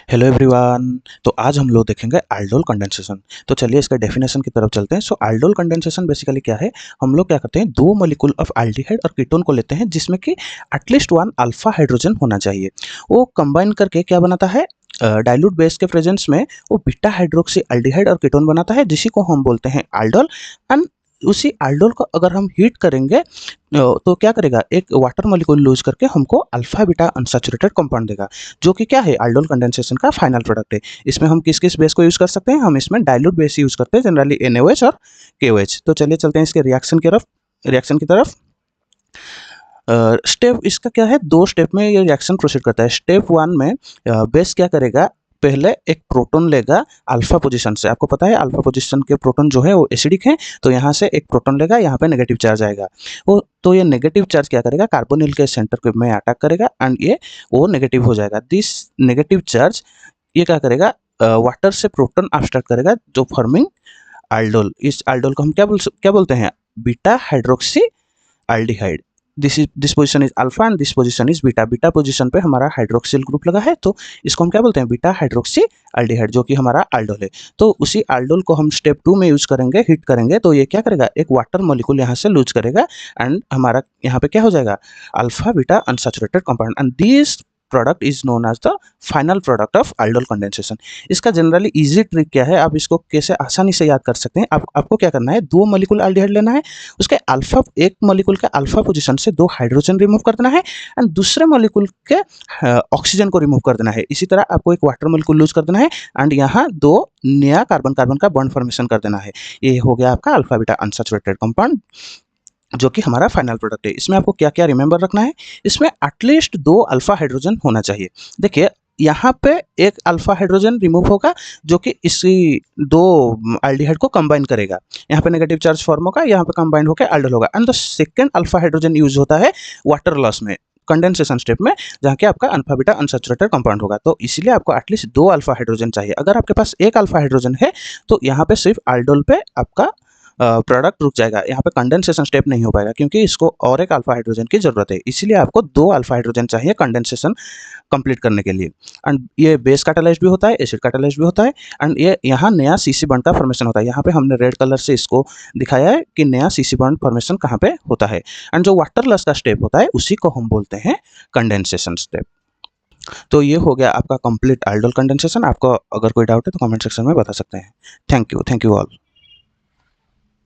Hello everyone. तो आज हम लोग देखेंगे aldol कंडेंसेशन। तो चलिए इसका डेफिनेशन की तरफ चलते हैं। सो aldol कंडेंसेशन बेसिकली क्या है, हम लोग क्या करते हैं, दो मॉलिक्यूल ऑफ एल्डिहाइड और कीटोन को लेते हैं जिसमें कि एटलीस्ट वन अल्फा हाइड्रोजन होना चाहिए। वो कंबाइन करके क्या बनाता है, डाइल्यूट बेस के प्रेजेंस में वो बीटा हाइड्रोक्सी एल्डिहाइड और कीटोन बनाता है, जिसी को हम बोलते हैं aldol। एंड उसी aldol को अगर हम हीट करेंगे तो क्या करेगा, एक वाटर मॉलिक्यूल लूज करके हमको अल्फा बीटा अनसैचुरेटेड कंपाउंड देगा, जो कि क्या है, aldol कंडेंसेशन का फाइनल प्रोडक्ट है। इसमें हम किस किस बेस को यूज़ कर सकते हैं, हम इसमें डाइल्यूट बेस यूज़ करते हैं, जनरली NaOH और KOH। तो चलिए चलते हैं इसके रिएक्शन की तरफ। स्टेप इसका क्या है, दो स्टेप में ये रिएक्शन प्रोसीड करता है। स्टेप वन में बेस क्या करेगा, पहले एक प्रोटॉन लेगा अल्फा पोजीशन से। आपको पता है अल्फा पोजीशन के प्रोटॉन जो है वो एसिडिक है, तो यहाँ से एक प्रोटॉन लेगा, यहाँ पे नेगेटिव चार्ज आएगा। वो तो ये नेगेटिव चार्ज क्या करेगा, कार्बोनिल के सेंटर में अटैक करेगा एंड ये वो नेगेटिव हो जाएगा। दिस नेगेटिव चार्ज ये क्या करेगा, वाटर से प्रोटॉन अब्स्ट्रैक्ट करेगा, जो फॉर्मिंग aldol। इस aldol को हम क्या बोलते हैं, beta hydroxy aldehyde. This position is alpha and this position is beta. Beta position पे हमारा हाइड्रोक्सिल ग्रुप लगा है, तो इसको हम क्या बोलते हैं, बीटा हाइड्रोक्सी एल्डिहाइड, जो कि हमारा aldol है। तो उसी aldol को हम स्टेप 2 में यूज करेंगे, हीट करेंगे, तो ये क्या करेगा, एक वाटर मॉलिक्यूल यहाँ से लूज करेगा एंड हमारा यहाँ पे क्या हो जाएगा, alpha beta unsaturated compound. And this product is known as the final product of aldol condensation. इसका जनरली इजी ट्रिक क्या है, आप इसको कैसे आसानी से याद कर सकते हैं। आपको क्या करना है, दो मॉलिक्यूल एल्डिहाइड लेना है, उसके अल्फा, एक मॉलिक्यूल के अल्फा पोजीशन से दो हाइड्रोजन रिमूव कर देना है एंड दूसरे मॉलिक्यूल के ऑक्सीजन को रिमूव कर देना है। इसी तरह आपको एक वाटर मॉलिक्यूल लूज कर देना है एंड यहाँ दो नया कार्बन कार्बन का बॉन्ड फॉर्मेशन कर देना है। ये हो गया आपका अल्फा बीटा अनसैचुरेटेड कंपाउंड, जो कि हमारा फाइनल प्रोडक्ट है। इसमें आपको क्या क्या रिमेंबर रखना है, इसमें एटलीस्ट दो अल्फा हाइड्रोजन होना चाहिए। देखिए यहाँ पे एक अल्फा हाइड्रोजन रिमूव होगा, जो कि इसी दो एल्डिहाइड को कंबाइन करेगा। यहाँ पे नेगेटिव चार्ज फॉर्म होगा, यहाँ पे कंबाइन होकर aldol होगा। And the second alpha hydrogen use होता है वाटर लॉस में, कंडेंसेशन स्टेप में, जहाँ के आपका अल्फा बीटा अनसैचुरेटेड कंपाउंड होगा। तो इसीलिए आपको एटलीस्ट दो अल्फा हाइड्रोजन चाहिए। अगर आपके पास एक अल्फा हाइड्रोजन है तो यहाँ पे सिर्फ aldol पे आपका प्रोडक्ट रुक जाएगा, यहाँ पे कंडेंसेशन स्टेप नहीं हो पाएगा, क्योंकि इसको और एक अल्फा हाइड्रोजन की जरूरत है। इसीलिए आपको दो अल्फा हाइड्रोजन चाहिए कंडेंसेशन कंप्लीट करने के लिए। एंड ये बेस कैटालाइज्ड भी होता है, एसिड कैटालाइज्ड भी होता है, एंड ये यहाँ नया CC बॉन्ड का फॉर्मेशन होता है। यहाँ पे हमने रेड कलर से इसको दिखाया है कि नया CC बॉन्ड फॉर्मेशन कहाँ पे होता है। एंड जो वाटर लॉस का स्टेप होता है उसी को हम बोलते हैं कंडेंसेशन स्टेप। तो ये हो गया आपका कंप्लीट aldol कंडेंसेशन। आपको अगर कोई डाउट है तो कमेंट सेक्शन में बता सकते हैं। Thank you all.